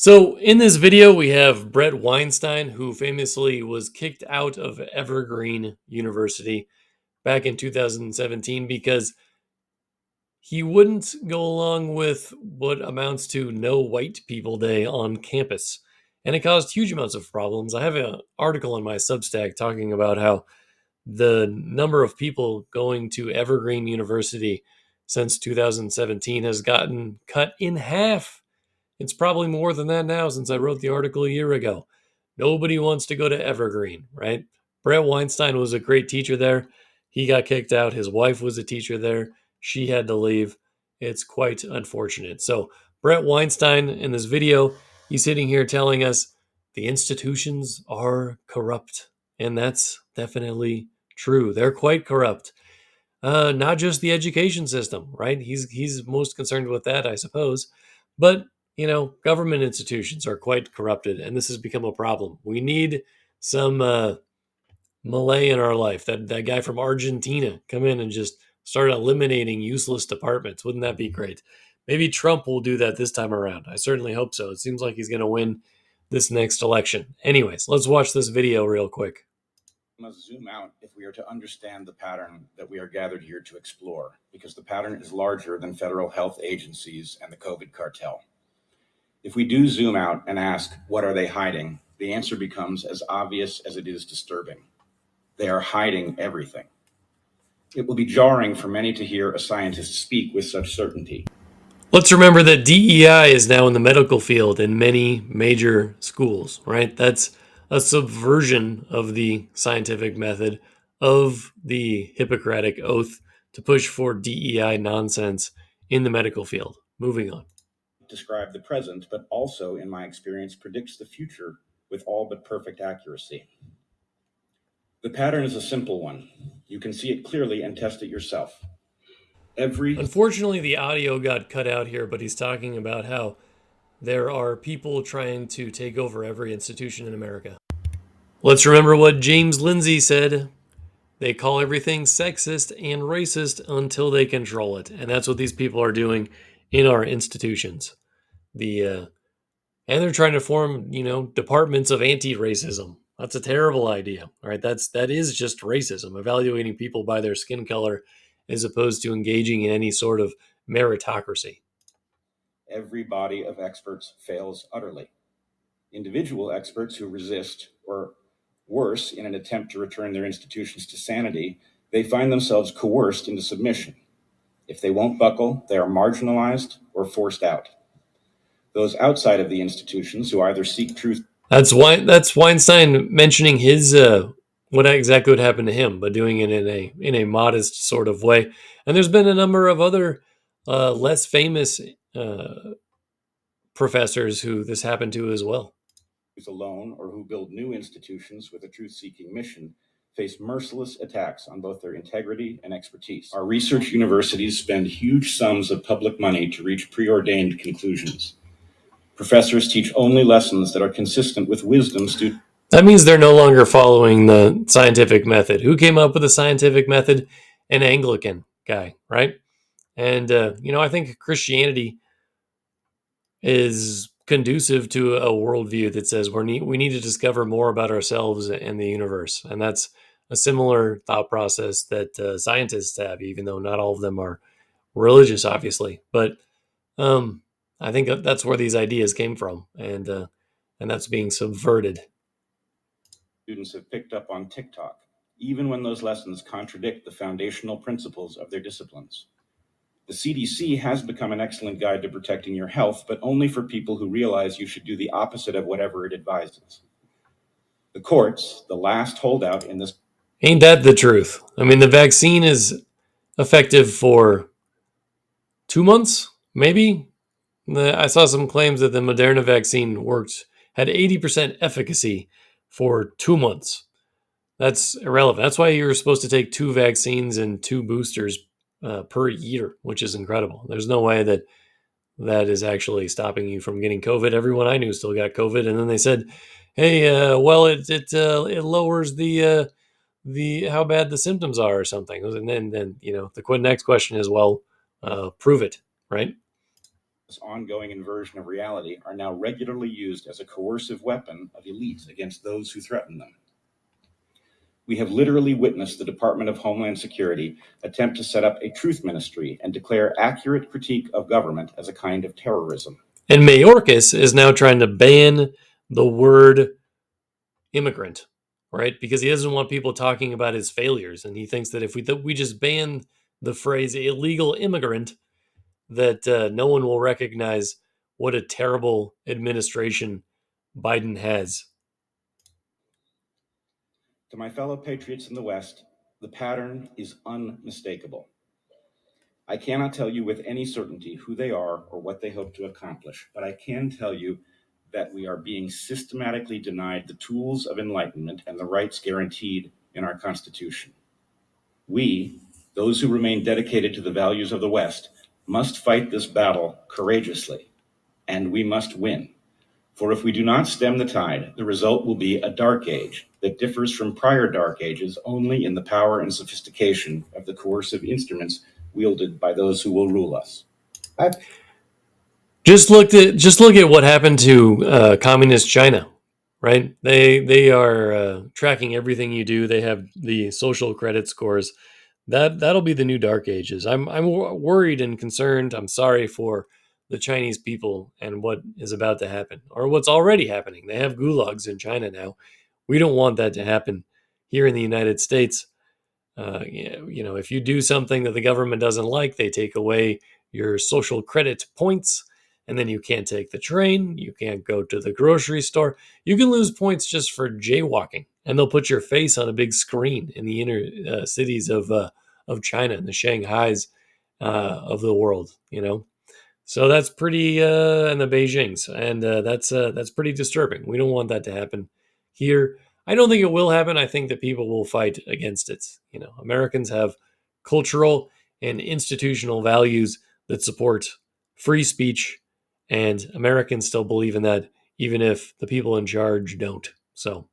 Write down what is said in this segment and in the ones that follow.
So in this video, we have Bret Weinstein, who famously was kicked out of Evergreen University back in 2017 because he wouldn't go along with what amounts to No White People Day on campus. And it caused huge amounts of problems. I have an article on my Substack talking about how the number of people going to Evergreen University since 2017 has gotten cut in half. It's probably more than that now since I wrote the article a year ago. Nobody wants to go to Evergreen, right? Bret Weinstein was a great teacher there. He got kicked out. His wife was a teacher there. She had to leave. It's quite unfortunate. So, Bret Weinstein in this video, he's sitting here telling us the institutions are corrupt. And that's definitely true. They're quite corrupt. Not just the education system, right? He's most concerned with that, I suppose. But government institutions are quite corrupted, and this has become a problem. We need some Malay in our life. That guy from Argentina come in and just start eliminating useless departments. Wouldn't that be great? Maybe Trump will do that this time around. I certainly hope so. It seems like he's going to win this next election. Anyways, let's watch this video real quick. We must zoom out if we are to understand the pattern that we are gathered here to explore, because the pattern is larger than federal health agencies and the COVID cartel. If we do zoom out and ask, what are they hiding? The answer becomes as obvious as it is disturbing. They are hiding everything. It will be jarring for many to hear a scientist speak with such certainty. Let's remember that DEI is now in the medical field in many major schools, right? That's a subversion of the scientific method, of the Hippocratic Oath, to push for DEI nonsense in the medical field. Moving on. Describe the present, but also, in my experience, predicts the future with all but perfect accuracy. The pattern is a simple one. You can see it clearly and test it yourself. Unfortunately, the audio got cut out here, but he's talking about how there are people trying to take over every institution in America. Let's remember what James Lindsay said. They call everything sexist and racist until they control it. And that's what these people are doing in our institutions. And they're trying to form, departments of anti-racism. That's a terrible idea. All right. That is just racism, evaluating people by their skin color as opposed to engaging in any sort of meritocracy. Every body of experts fails utterly. Individual experts who resist, or worse, in an attempt to return their institutions to sanity, they find themselves coerced into submission. If they won't buckle, they are marginalized or forced out. Those outside of the institutions who either seek truth. That's Weinstein mentioning his what exactly would happen to him, but doing it in a modest sort of way. And there's been a number of other less famous professors who this happened to as well. Alone, or who build new institutions with a truth-seeking mission, face merciless attacks on both their integrity and expertise. Our research universities spend huge sums of public money to reach preordained conclusions. Professors teach only lessons that are consistent with wisdom students. That means they're no longer following the scientific method. Who came up with the scientific method? An Anglican guy, right? And, I think Christianity is conducive to a worldview that says we need to discover more about ourselves and the universe. And that's a similar thought process that scientists have, even though not all of them are religious, obviously. But I think that's where these ideas came from, and that's being subverted. Students have picked up on TikTok, even when those lessons contradict the foundational principles of their disciplines. The CDC has become an excellent guide to protecting your health, but only for people who realize you should do the opposite of whatever it advises. The courts, the last holdout in this. Ain't that the truth? I mean, the vaccine is effective for 2 months, maybe. I saw some claims that the Moderna vaccine had 80% efficacy for 2 months. That's irrelevant. That's why you're supposed to take 2 vaccines and 2 boosters per year, which is incredible. There's no way that is actually stopping you from getting COVID. Everyone I knew still got COVID, and then they said, "Hey, well, it lowers the how bad the symptoms are or something." And then the next question is, well, prove it, right? this ongoing inversion of reality are now regularly used as a coercive weapon of elites against those who threaten them. We have literally witnessed the Department of Homeland Security attempt to set up a truth ministry and declare accurate critique of government as a kind of terrorism. And Mayorkas is now trying to ban the word immigrant, right? Because he doesn't want people talking about his failures. And he thinks that if we just ban the phrase illegal immigrant, that no one will recognize what a terrible administration Biden has. To my fellow patriots in the West, the pattern is unmistakable. I cannot tell you with any certainty who they are or what they hope to accomplish, but I can tell you that we are being systematically denied the tools of enlightenment and the rights guaranteed in our Constitution. We, those who remain dedicated to the values of the West, must fight this battle courageously, and we must win. For if we do not stem the tide, the result will be a dark age that differs from prior dark ages only in the power and sophistication of the coercive instruments wielded by those who will rule us. Just look at what happened to communist China, right? They are tracking everything you do. They have the social credit scores. That'll be the new dark ages. I'm worried and concerned. I'm sorry for the Chinese people and what is about to happen, or what's already happening. They have gulags in China now. We don't want that to happen here in the United States. If you do something that the government doesn't like, they take away your social credit points, and then you can't take the train, you can't go to the grocery store. You can lose points just for jaywalking, and they'll put your face on a big screen in the inner cities of China, in the Shanghais of the world. So that's pretty, and the Beijings, and that's pretty disturbing. We don't want that to happen here. I don't think it will happen. I think that people will fight against it. Americans have cultural and institutional values that support free speech, and Americans still believe in that, even if the people in charge don't. So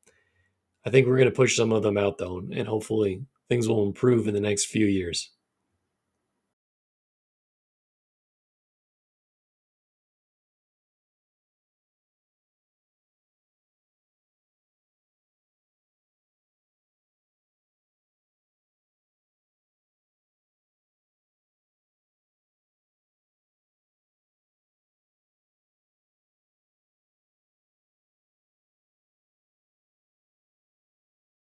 I think we're going to push some of them out, though, and hopefully things will improve in the next few years.